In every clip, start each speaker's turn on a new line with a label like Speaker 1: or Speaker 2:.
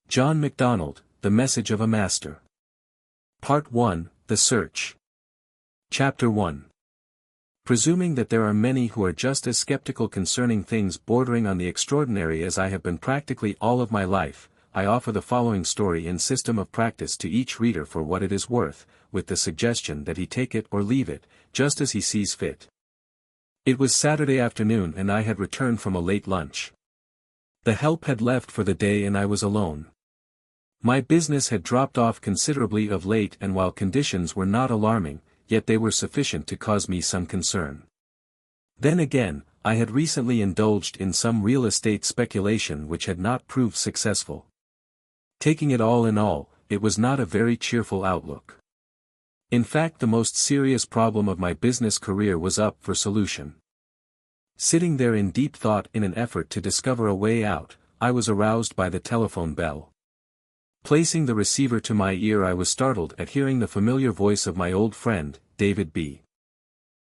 Speaker 1: John McDonald, The Message of a Master. Part 1, The Search. Chapter 1. Presuming that there are many who are just as skeptical concerning things bordering on the extraordinary as I have been practically all of my life, I offer the following story in system of practice to each reader for what it is worth, with the suggestion that he take it or leave it, just as he sees fit. It was Saturday afternoon and I had returned from a late lunch. The help had left for the day and I was alone. My business had dropped off considerably of late, and while conditions were not alarming, yet they were sufficient to cause me some concern. Then again, I had recently indulged in some real estate speculation which had not proved successful. Taking it all in all, it was not a very cheerful outlook. In fact, the most serious problem of my business career was up for solution. Sitting there in deep thought in an effort to discover a way out, I was aroused by the telephone bell. Placing the receiver to my ear, I was startled at hearing the familiar voice of my old friend, David B.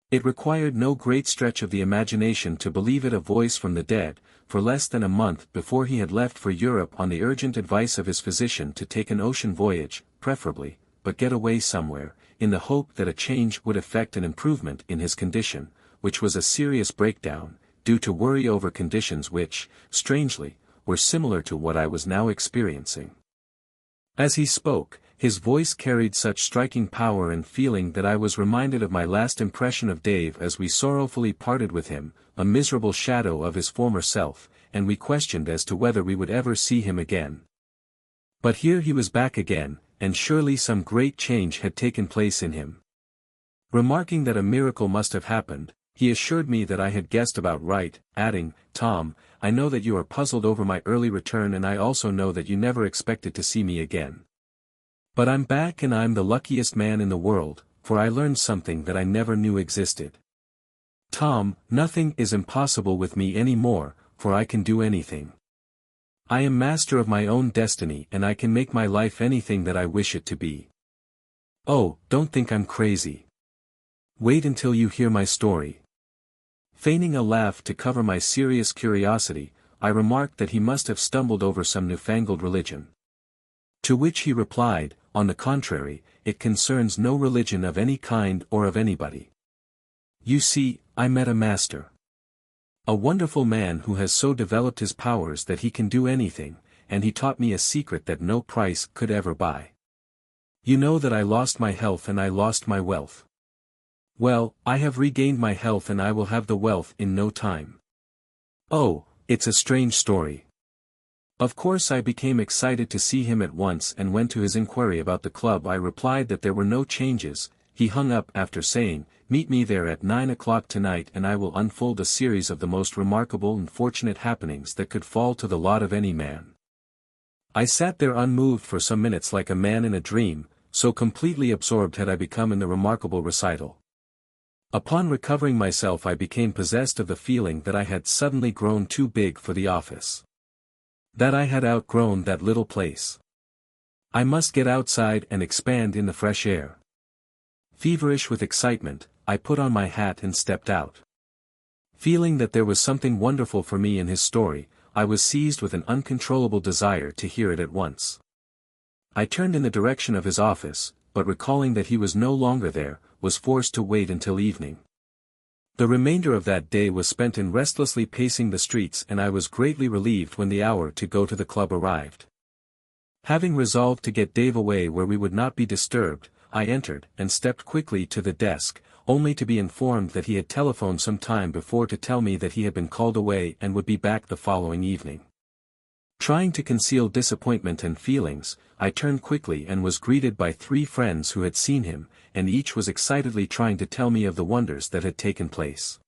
Speaker 1: It required no great stretch of the imagination to believe it a voice from the dead, for less than a month before he had left for Europe on the urgent advice of his physician to take an ocean voyage, preferably, but get away somewhere, in the hope that a change would effect an improvement in his condition, which was a serious breakdown, due to worry over conditions which, strangely, were similar to what I was now experiencing. As he spoke, his voice carried such striking power and feeling that I was reminded of my last impression of Dave as we sorrowfully parted with him, a miserable shadow of his former self, and we questioned as to whether we would ever see him again. But here he was back again, and surely some great change had taken place in him. Remarking that a miracle must have happened, he assured me that I had guessed about right, adding, "Tom, I know that you are puzzled over my early return, and I also know that you never expected to see me again. But I'm back, and I'm the luckiest man in the world, for I learned something that I never knew existed. Tom, nothing is impossible with me any more, for I can do anything. I am master of my own destiny, and I can make my life anything that I wish it to be. Oh, don't think I'm crazy. Wait until you hear my story." Feigning a laugh to cover my serious curiosity, I remarked that he must have stumbled over some newfangled religion. To which he replied, "On the contrary, it concerns no religion of any kind or of anybody. You see, I met a master. A wonderful man who has so developed his powers that he can do anything, and he taught me a secret that no price could ever buy. You know that I lost my health and I lost my wealth. Well, I have regained my health and I will have the wealth in no time. Oh, it's a strange story." Of course I became excited to see him at once and went to his inquiry about the club. I replied that there were no changes. He hung up after saying, "Meet me there at 9 o'clock tonight and I will unfold a series of the most remarkable and fortunate happenings that could fall to the lot of any man." I sat there unmoved for some minutes like a man in a dream, so completely absorbed had I become in the remarkable recital. Upon recovering myself, I became possessed of the feeling that I had suddenly grown too big for the office. That I had outgrown that little place. I must get outside and expand in the fresh air. Feverish with excitement, I put on my hat and stepped out. Feeling that there was something wonderful for me in his story, I was seized with an uncontrollable desire to hear it at once. I turned in the direction of his office, but recalling that he was no longer there, was forced to wait until evening. The remainder of that day was spent in restlessly pacing the streets, and I was greatly relieved when the hour to go to the club arrived. Having resolved to get Dave away where we would not be disturbed, I entered and stepped quickly to the desk, only to be informed that he had telephoned some time before to tell me that he had been called away and would be back the following evening. Trying to conceal disappointment and feelings, I turned quickly and was greeted by 3 friends who had seen him, and each was excitedly trying to tell me of the wonders that had taken place.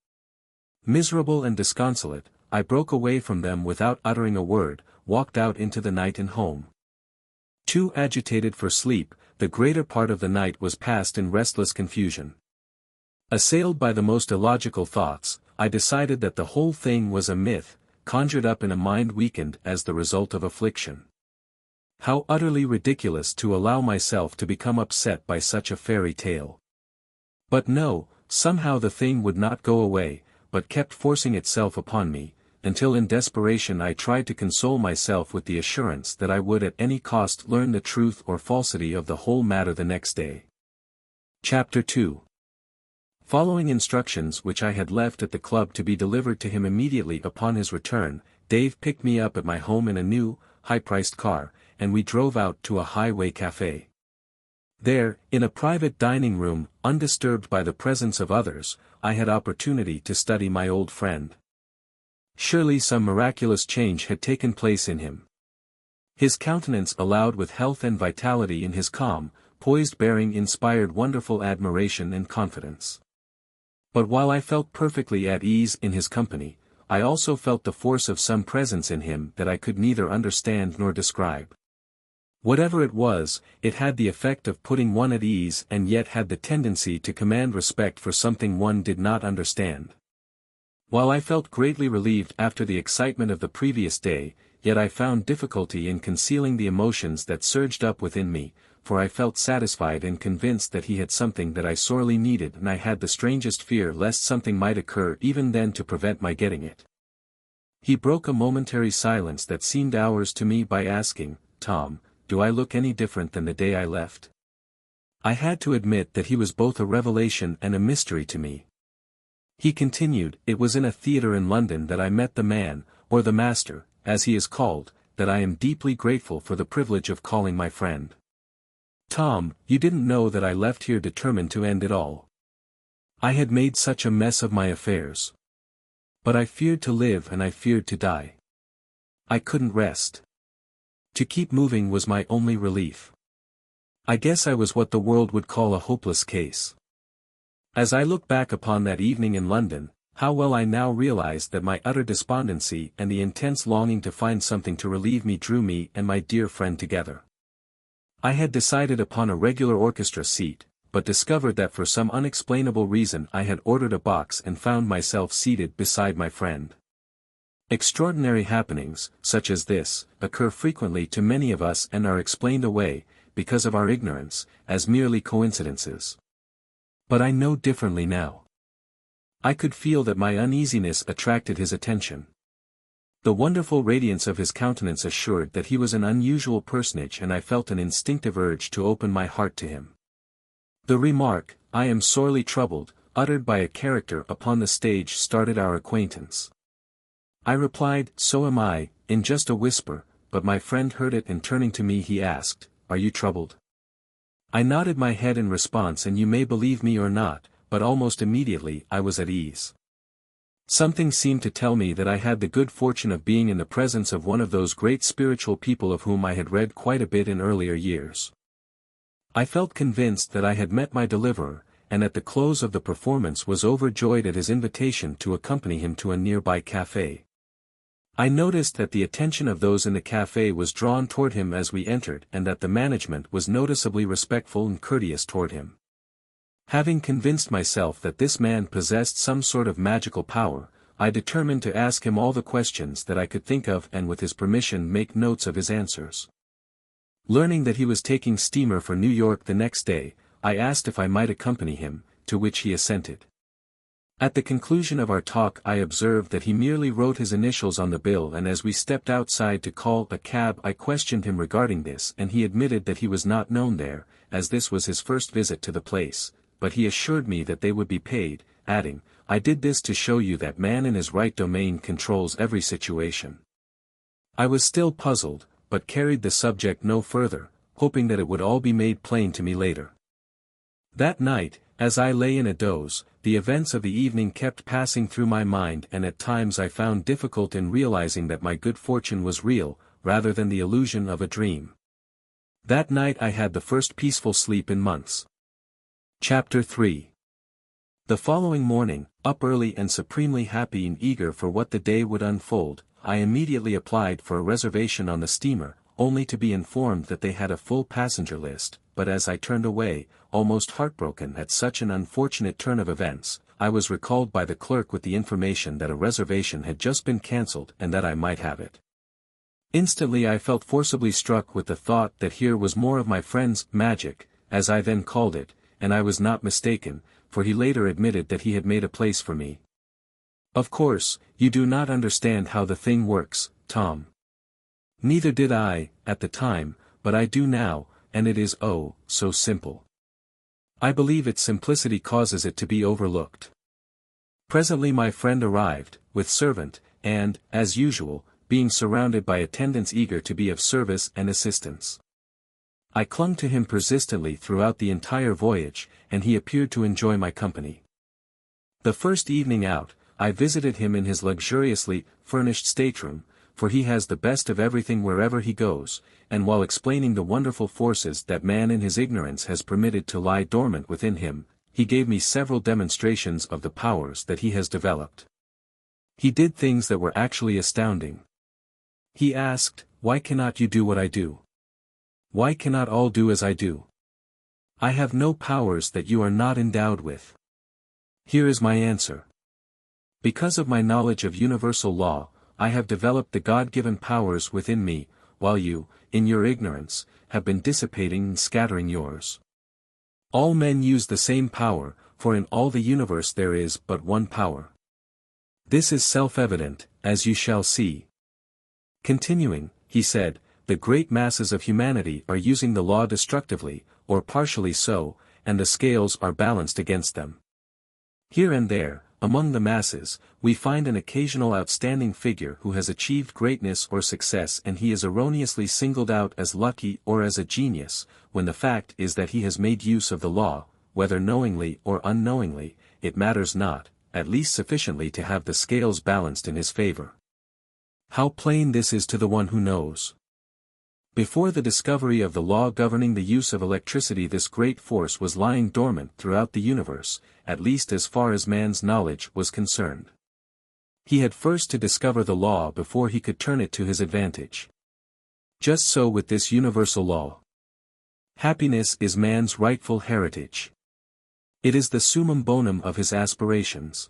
Speaker 1: Miserable and disconsolate, I broke away from them without uttering a word, walked out into the night and home. Too agitated for sleep, the greater part of the night was passed in restless confusion. Assailed by the most illogical thoughts, I decided that the whole thing was a myth, conjured up in a mind weakened as the result of affliction. How utterly ridiculous to allow myself to become upset by such a fairy tale. But no, somehow the thing would not go away, but kept forcing itself upon me, until in desperation I tried to console myself with the assurance that I would at any cost learn the truth or falsity of the whole matter the next day. Chapter 2. Following instructions which I had left at the club to be delivered to him immediately upon his return, Dave picked me up at my home in a new, high-priced car, and we drove out to a highway cafe. There, in a private dining room, undisturbed by the presence of others, I had opportunity to study my old friend. Surely some miraculous change had taken place in him. His countenance allowed with health and vitality in his calm, poised bearing inspired wonderful admiration and confidence. But while I felt perfectly at ease in his company, I also felt the force of some presence in him that I could neither understand nor describe. Whatever it was, it had the effect of putting one at ease and yet had the tendency to command respect for something one did not understand. While I felt greatly relieved after the excitement of the previous day, yet I found difficulty in concealing the emotions that surged up within me, for I felt satisfied and convinced that he had something that I sorely needed, and I had the strangest fear lest something might occur even then to prevent my getting it. He broke a momentary silence that seemed hours to me by asking, "Tom, do I look any different than the day I left?" I had to admit that he was both a revelation and a mystery to me. He continued, "It was in a theatre in London that I met the man, or the master, as he is called, that I am deeply grateful for the privilege of calling my friend. Tom, you didn't know that I left here determined to end it all. I had made such a mess of my affairs. But I feared to live and I feared to die. I couldn't rest. To keep moving was my only relief. I guess I was what the world would call a hopeless case. As I look back upon that evening in London, how well I now realize that my utter despondency and the intense longing to find something to relieve me drew me and my dear friend together. I had decided upon a regular orchestra seat, but discovered that for some unexplainable reason I had ordered a box and found myself seated beside my friend. Extraordinary happenings, such as this, occur frequently to many of us and are explained away, because of our ignorance, as merely coincidences. But I know differently now. I could feel that my uneasiness attracted his attention. The wonderful radiance of his countenance assured that he was an unusual personage, and I felt an instinctive urge to open my heart to him. The remark, "I am sorely troubled," uttered by a character upon the stage started our acquaintance. I replied, "So am I," in just a whisper, but my friend heard it, and turning to me he asked, "Are you troubled?" I nodded my head in response, and you may believe me or not, but almost immediately I was at ease. Something seemed to tell me that I had the good fortune of being in the presence of one of those great spiritual people of whom I had read quite a bit in earlier years. I felt convinced that I had met my deliverer, and at the close of the performance was overjoyed at his invitation to accompany him to a nearby café. I noticed that the attention of those in the café was drawn toward him as we entered, and that the management was noticeably respectful and courteous toward him. Having convinced myself that this man possessed some sort of magical power, I determined to ask him all the questions that I could think of and with his permission make notes of his answers. Learning that he was taking steamer for New York the next day, I asked if I might accompany him, to which he assented. At the conclusion of our talk I observed that he merely wrote his initials on the bill, and as we stepped outside to call a cab I questioned him regarding this, and he admitted that he was not known there, as this was his first visit to the place, but he assured me that they would be paid, adding, "I did this to show you that man in his right domain controls every situation." I was still puzzled, but carried the subject no further, hoping that it would all be made plain to me later. That night, as I lay in a doze, the events of the evening kept passing through my mind, and at times I found difficult in realizing that my good fortune was real, rather than the illusion of a dream. That night I had the first peaceful sleep in months. Chapter 3. The following morning, up early and supremely happy and eager for what the day would unfold, I immediately applied for a reservation on the steamer, only to be informed that they had a full passenger list, but as I turned away, almost heartbroken at such an unfortunate turn of events, I was recalled by the clerk with the information that a reservation had just been cancelled and that I might have it. Instantly I felt forcibly struck with the thought that here was more of my friend's magic, as I then called it, and I was not mistaken, for he later admitted that he had made a place for me. Of course, you do not understand how the thing works, Tom. Neither did I, at the time, but I do now, and it is oh, so simple. I believe its simplicity causes it to be overlooked. Presently my friend arrived, with servant, and, as usual, being surrounded by attendants eager to be of service and assistance. I clung to him persistently throughout the entire voyage, and he appeared to enjoy my company. The first evening out, I visited him in his luxuriously furnished stateroom, for he has the best of everything wherever he goes, and while explaining the wonderful forces that man in his ignorance has permitted to lie dormant within him, he gave me several demonstrations of the powers that he has developed. He did things that were actually astounding. He asked, "Why cannot you do what I do? Why cannot all do as I do? I have no powers that you are not endowed with." Here is my answer. Because of my knowledge of universal law, I have developed the God-given powers within me, while you, in your ignorance, have been dissipating and scattering yours. All men use the same power, for in all the universe there is but one power. This is self-evident, as you shall see. Continuing, he said, the great masses of humanity are using the law destructively, or partially so, and the scales are balanced against them. Here and there, among the masses, we find an occasional outstanding figure who has achieved greatness or success, and he is erroneously singled out as lucky or as a genius, when the fact is that he has made use of the law, whether knowingly or unknowingly, it matters not, at least sufficiently to have the scales balanced in his favor. How plain this is to the one who knows. Before the discovery of the law governing the use of electricity, this great force was lying dormant throughout the universe, at least as far as man's knowledge was concerned. He had first to discover the law before he could turn it to his advantage. Just so with this universal law. Happiness is man's rightful heritage. It is the summum bonum of his aspirations.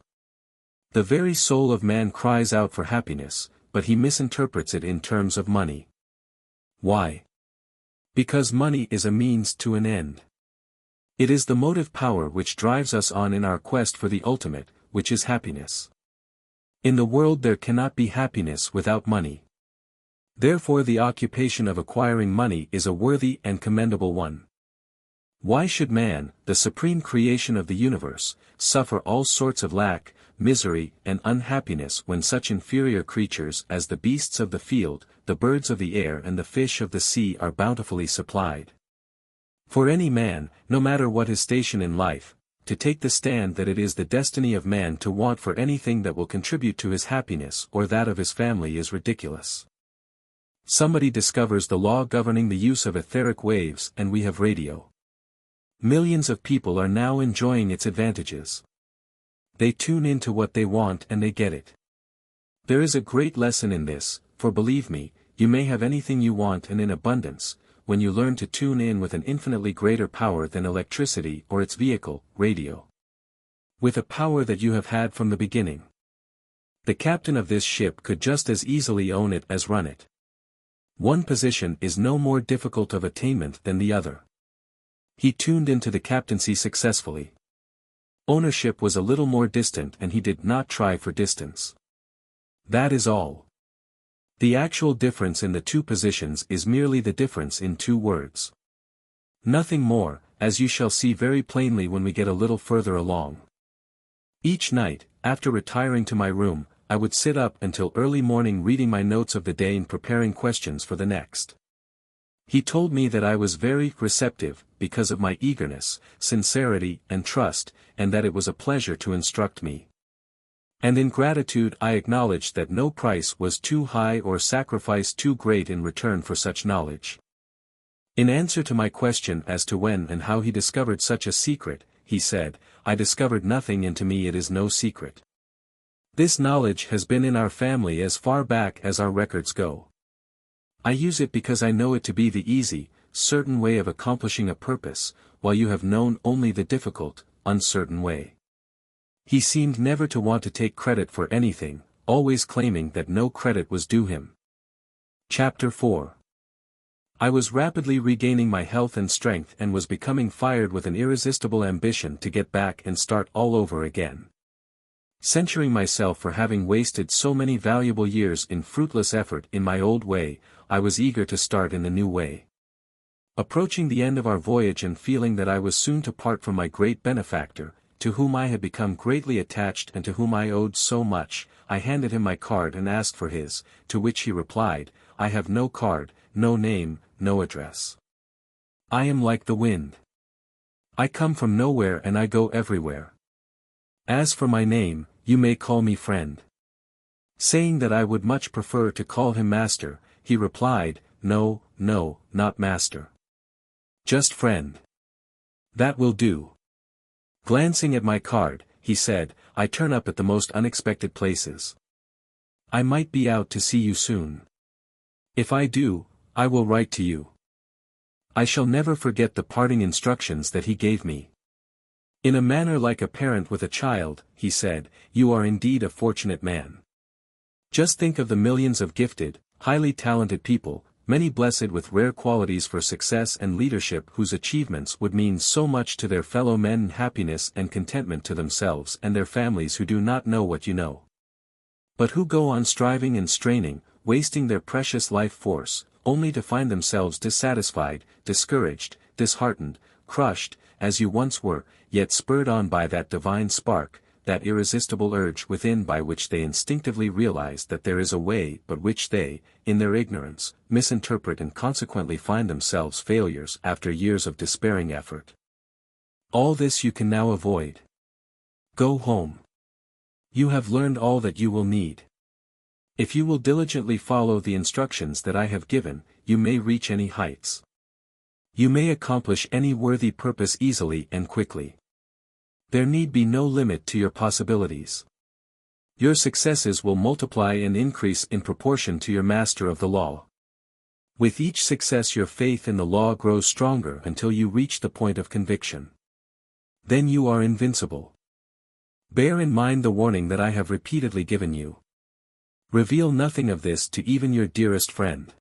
Speaker 1: The very soul of man cries out for happiness, but he misinterprets it in terms of money. Why? Because money is a means to an end. It is the motive power which drives us on in our quest for the ultimate, which is happiness. In the world there cannot be happiness without money. Therefore the occupation of acquiring money is a worthy and commendable one. Why should man, the supreme creation of the universe, suffer all sorts of lack, misery, and unhappiness when such inferior creatures as the beasts of the field, the birds of the air and the fish of the sea are bountifully supplied? For any man, no matter what his station in life, to take the stand that it is the destiny of man to want for anything that will contribute to his happiness or that of his family is ridiculous. Somebody discovers the law governing the use of etheric waves and we have radio. Millions of people are now enjoying its advantages. They tune into what they want and they get it. There is a great lesson in this, for believe me, you may have anything you want and in abundance, when you learn to tune in with an infinitely greater power than electricity or its vehicle, radio. With a power that you have had from the beginning. The captain of this ship could just as easily own it as run it. One position is no more difficult of attainment than the other. He tuned into the captaincy successfully. Ownership was a little more distant and he did not try for distance. That is all. The actual difference in the two positions is merely the difference in two words. Nothing more, as you shall see very plainly when we get a little further along. Each night, after retiring to my room, I would sit up until early morning reading my notes of the day and preparing questions for the next. He told me that I was very receptive, because of my eagerness, sincerity, and trust, and that it was a pleasure to instruct me. And in gratitude I acknowledged that no price was too high or sacrifice too great in return for such knowledge. In answer to my question as to when and how he discovered such a secret, he said, "I discovered nothing and to me it is no secret. This knowledge has been in our family as far back as our records go. I use it because I know it to be the easy, certain way of accomplishing a purpose, while you have known only the difficult, uncertain way." He seemed never to want to take credit for anything, always claiming that no credit was due him. Chapter 4. I was rapidly regaining my health and strength and was becoming fired with an irresistible ambition to get back and start all over again. Censuring myself for having wasted so many valuable years in fruitless effort in my old way, I was eager to start in the new way. Approaching the end of our voyage and feeling that I was soon to part from my great benefactor, to whom I had become greatly attached and to whom I owed so much, I handed him my card and asked for his, to which he replied, "I have no card, no name, no address. I am like the wind. I come from nowhere and I go everywhere. As for my name, you may call me friend." Saying that I would much prefer to call him master, he replied, "No, no, not master. Just friend. That will do." Glancing at my card, he said, "I turn up at the most unexpected places. I might be out to see you soon. If I do, I will write to you." I shall never forget the parting instructions that he gave me. In a manner like a parent with a child, he said, "You are indeed a fortunate man. Just think of the millions of gifted, highly talented people, many blessed with rare qualities for success and leadership whose achievements would mean so much to their fellow men and happiness and contentment to themselves and their families who do not know what you know. But who go on striving and straining, wasting their precious life force, only to find themselves dissatisfied, discouraged, disheartened, crushed, as you once were, yet spurred on by that divine spark, that irresistible urge within by which they instinctively realize that there is a way but which they, in their ignorance, misinterpret and consequently find themselves failures after years of despairing effort. All this you can now avoid. Go home. You have learned all that you will need. If you will diligently follow the instructions that I have given, you may reach any heights. You may accomplish any worthy purpose easily and quickly. There need be no limit to your possibilities. Your successes will multiply and increase in proportion to your master of the law. With each success your faith in the law grows stronger until you reach the point of conviction. Then you are invincible. Bear in mind the warning that I have repeatedly given you. Reveal nothing of this to even your dearest friend.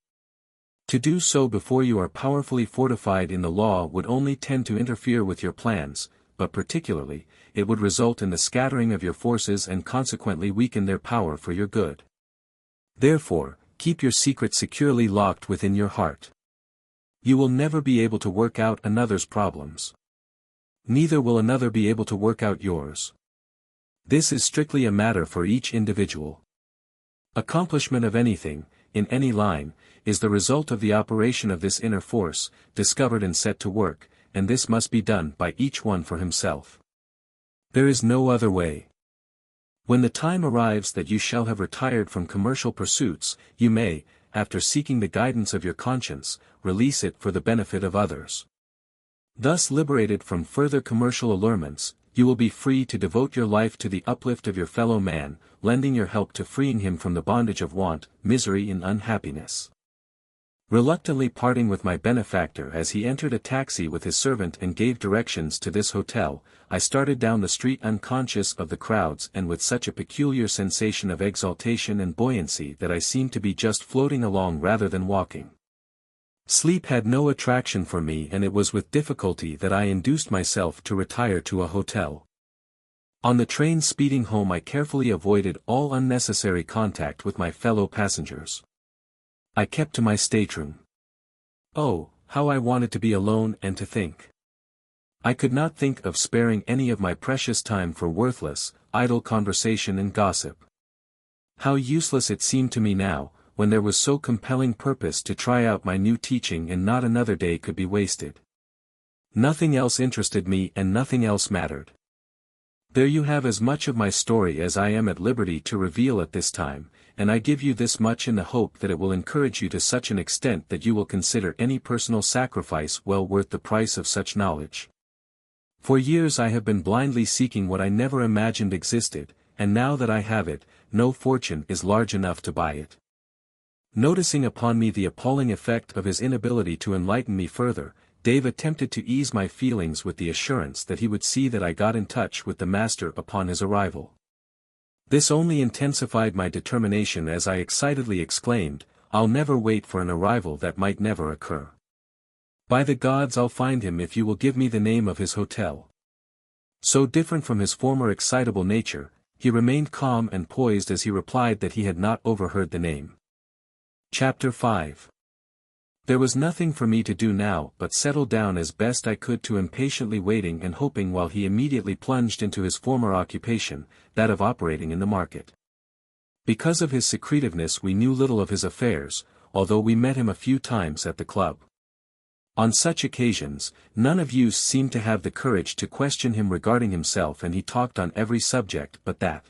Speaker 1: To do so before you are powerfully fortified in the law would only tend to interfere with your plans, but particularly, it would result in the scattering of your forces and consequently weaken their power for your good. Therefore, keep your secret securely locked within your heart. You will never be able to work out another's problems. Neither will another be able to work out yours. This is strictly a matter for each individual. Accomplishment of anything, in any line, is the result of the operation of this inner force, discovered and set to work, and this must be done by each one for himself. There is no other way. When the time arrives that you shall have retired from commercial pursuits, you may, after seeking the guidance of your conscience, release it for the benefit of others. Thus liberated from further commercial allurements, you will be free to devote your life to the uplift of your fellow man, lending your help to freeing him from the bondage of want, misery and unhappiness. Reluctantly parting with my benefactor as he entered a taxi with his servant and gave directions to this hotel, I started down the street unconscious of the crowds and with such a peculiar sensation of exaltation and buoyancy that I seemed to be just floating along rather than walking. Sleep had no attraction for me and it was with difficulty that I induced myself to retire to a hotel. On the train speeding home I carefully avoided all unnecessary contact with my fellow passengers. I kept to my stateroom. Oh, how I wanted to be alone and to think. I could not think of sparing any of my precious time for worthless, idle conversation and gossip. How useless it seemed to me now, when there was so compelling purpose to try out my new teaching and not another day could be wasted. Nothing else interested me and nothing else mattered. There you have as much of my story as I am at liberty to reveal at this time, and I give you this much in the hope that it will encourage you to such an extent that you will consider any personal sacrifice well worth the price of such knowledge. For years I have been blindly seeking what I never imagined existed, and now that I have it, no fortune is large enough to buy it. Noticing upon me the appalling effect of his inability to enlighten me further, Dave attempted to ease my feelings with the assurance that he would see that I got in touch with the master upon his arrival. This only intensified my determination as I excitedly exclaimed, "I'll never wait for an arrival that might never occur. By the gods I'll find him if you will give me the name of his hotel." So different from his former excitable nature, He remained calm and poised as he replied that he had not overheard the name. Chapter 5. There was nothing for me to do now but settle down as best I could to impatiently waiting and hoping while he immediately plunged into his former occupation, that of operating in the market. Because of his secretiveness we knew little of his affairs, although we met him a few times at the club. On such occasions, none of you seemed to have the courage to question him regarding himself, and he talked on every subject but that.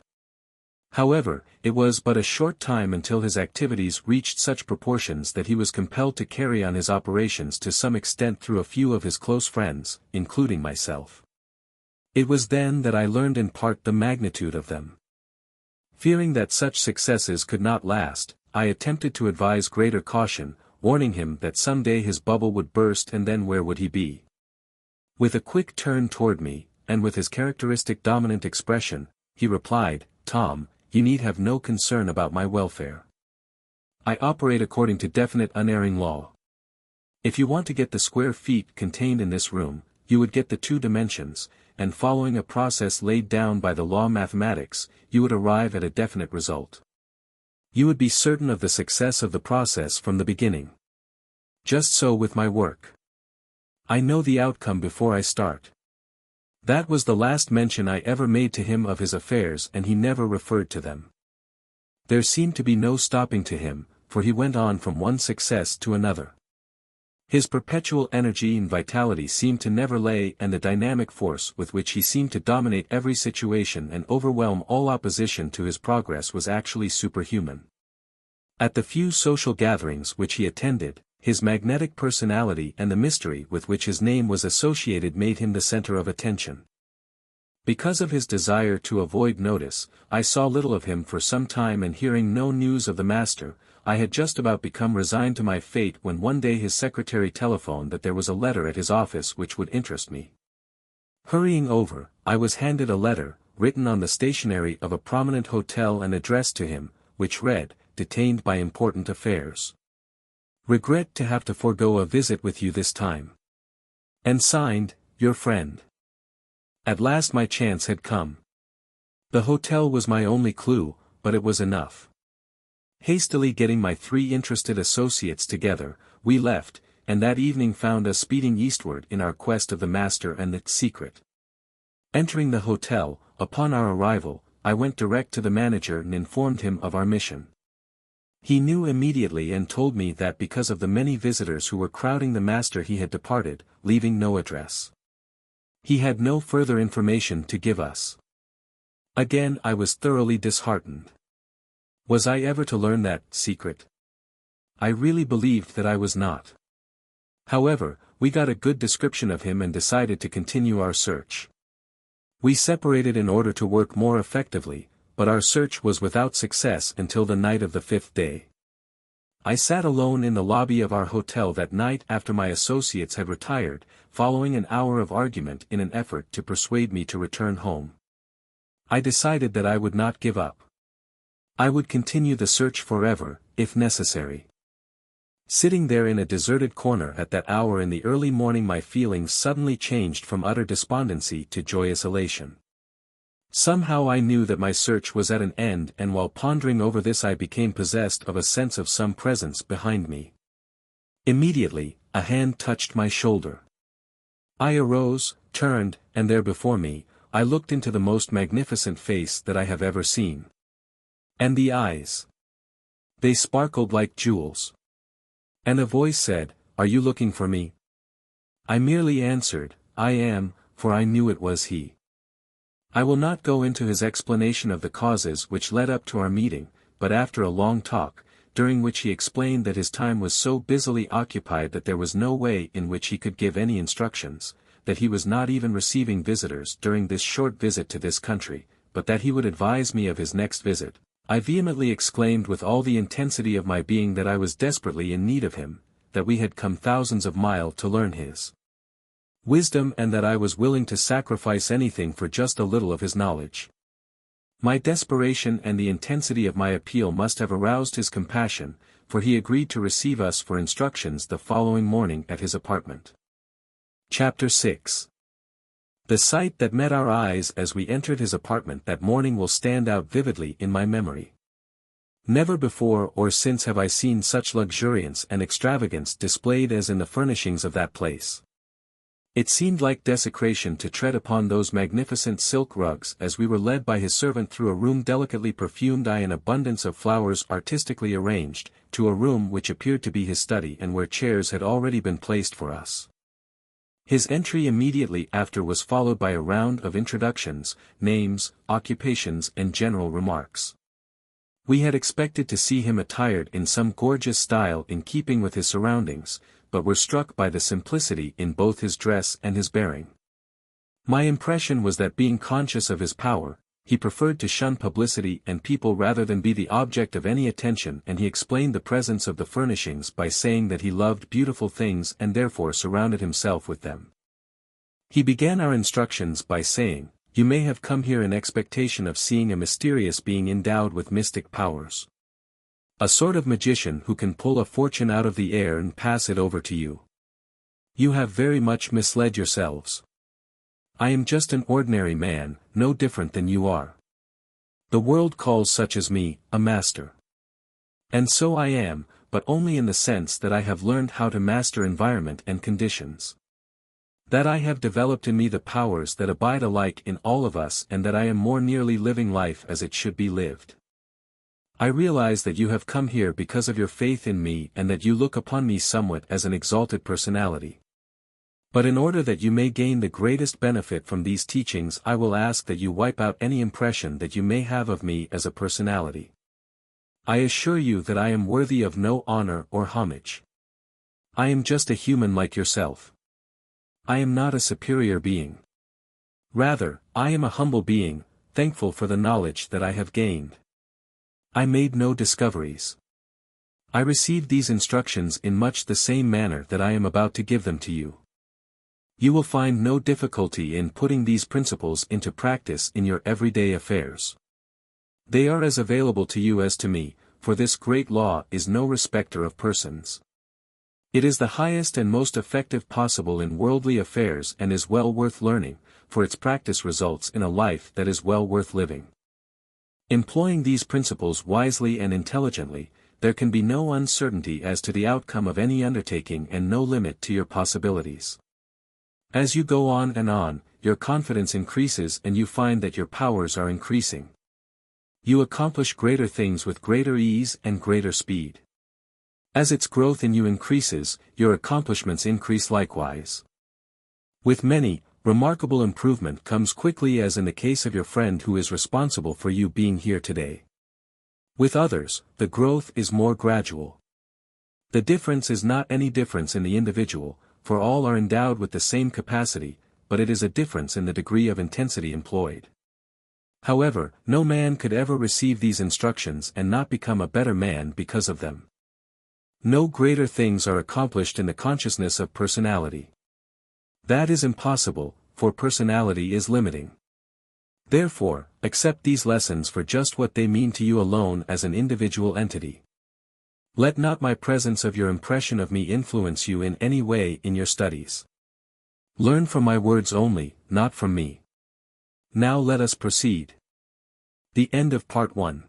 Speaker 1: However, it was but a short time until his activities reached such proportions that he was compelled to carry on his operations to some extent through a few of his close friends, including myself. It was then that I learned in part the magnitude of them. Fearing that such successes could not last, I attempted to advise greater caution, warning him that some day his bubble would burst, and then where would he be? With a quick turn toward me, and with his characteristic dominant expression, he replied, "Tom, you need have no concern about my welfare. I operate according to definite unerring law. If you want to get the square feet contained in this room, you would get the 2 dimensions, and following a process laid down by the law mathematics, you would arrive at a definite result. You would be certain of the success of the process from the beginning. Just so with my work. I know the outcome before I start." That was the last mention I ever made to him of his affairs, and he never referred to them. There seemed to be no stopping to him, for he went on from one success to another. His perpetual energy and vitality seemed to never lay, and the dynamic force with which he seemed to dominate every situation and overwhelm all opposition to his progress was actually superhuman. At the few social gatherings which he attended, his magnetic personality and the mystery with which his name was associated made him the center of attention. Because of his desire to avoid notice, I saw little of him for some time, and hearing no news of the master, I had just about become resigned to my fate when one day his secretary telephoned that there was a letter at his office which would interest me. Hurrying over, I was handed a letter, written on the stationery of a prominent hotel and addressed to him, which read, "Detained by important affairs. Regret to have to forego a visit with you this time. And signed, your friend." At last my chance had come. The hotel was my only clue, but it was enough. Hastily getting my 3 interested associates together, we left, and that evening found us speeding eastward in our quest of the master and the secret. Entering the hotel, upon our arrival, I went direct to the manager and informed him of our mission. He knew immediately and told me that because of the many visitors who were crowding the master he had departed, leaving no address. He had no further information to give us. Again I was thoroughly disheartened. Was I ever to learn that secret? I really believed that I was not. However, we got a good description of him and decided to continue our search. We separated in order to work more effectively, but our search was without success until the night of the 5th day. I sat alone in the lobby of our hotel that night after my associates had retired, following an hour of argument in an effort to persuade me to return home. I decided that I would not give up. I would continue the search forever, if necessary. Sitting there in a deserted corner at that hour in the early morning, my feelings suddenly changed from utter despondency to joyous elation. Somehow I knew that my search was at an end, and while pondering over this I became possessed of a sense of some presence behind me. Immediately, a hand touched my shoulder. I arose, turned, and there before me, I looked into the most magnificent face that I have ever seen. And the eyes. They sparkled like jewels. And a voice said, "Are you looking for me?" I merely answered, "I am," for I knew it was he. I will not go into his explanation of the causes which led up to our meeting, but after a long talk, during which he explained that his time was so busily occupied that there was no way in which he could give any instructions, that he was not even receiving visitors during this short visit to this country, but that he would advise me of his next visit, I vehemently exclaimed with all the intensity of my being that I was desperately in need of him, that we had come thousands of miles to learn his wisdom, and that I was willing to sacrifice anything for just a little of his knowledge. My desperation and the intensity of my appeal must have aroused his compassion, for he agreed to receive us for instructions the following morning at his apartment. Chapter 6. The sight that met our eyes as we entered his apartment that morning will stand out vividly in my memory. Never before or since have I seen such luxuriance and extravagance displayed as in the furnishings of that place. It seemed like desecration to tread upon those magnificent silk rugs as we were led by his servant through a room delicately perfumed and an abundance of flowers artistically arranged, to a room which appeared to be his study and where chairs had already been placed for us. His entry immediately after was followed by a round of introductions, names, occupations and general remarks. We had expected to see him attired in some gorgeous style in keeping with his surroundings, but were struck by the simplicity in both his dress and his bearing. My impression was that being conscious of his power, he preferred to shun publicity and people rather than be the object of any attention, and he explained the presence of the furnishings by saying that he loved beautiful things and therefore surrounded himself with them. He began our instructions by saying, "You may have come here in expectation of seeing a mysterious being endowed with mystic powers. A sort of magician who can pull a fortune out of the air and pass it over to you. You have very much misled yourselves. I am just an ordinary man, no different than you are. The world calls such as me, a master. And so I am, but only in the sense that I have learned how to master environment and conditions. That I have developed in me the powers that abide alike in all of us and that I am more nearly living life as it should be lived. I realize that you have come here because of your faith in me and that you look upon me somewhat as an exalted personality. But in order that you may gain the greatest benefit from these teachings, I will ask that you wipe out any impression that you may have of me as a personality. I assure you that I am worthy of no honor or homage. I am just a human like yourself. I am not a superior being. Rather, I am a humble being, thankful for the knowledge that I have gained. I made no discoveries. I received these instructions in much the same manner that I am about to give them to you. You will find no difficulty in putting these principles into practice in your everyday affairs. They are as available to you as to me, for this great law is no respecter of persons. It is the highest and most effective possible in worldly affairs and is well worth learning, for its practice results in a life that is well worth living. Employing these principles wisely and intelligently, there can be no uncertainty as to the outcome of any undertaking and no limit to your possibilities. As you go on, your confidence increases and you find that your powers are increasing. You accomplish greater things with greater ease and greater speed. As its growth in you increases, your accomplishments increase likewise. With many, remarkable improvement comes quickly, as in the case of your friend who is responsible for you being here today. With others, the growth is more gradual. The difference is not any difference in the individual, for all are endowed with the same capacity, but it is a difference in the degree of intensity employed. However, no man could ever receive these instructions and not become a better man because of them. No greater things are accomplished in the consciousness of personality. That is impossible, for personality is limiting. Therefore, accept these lessons for just what they mean to you alone as an individual entity. Let not my presence of your impression of me influence you in any way in your studies. Learn from my words only, not from me. Now let us proceed. The end of Part 1.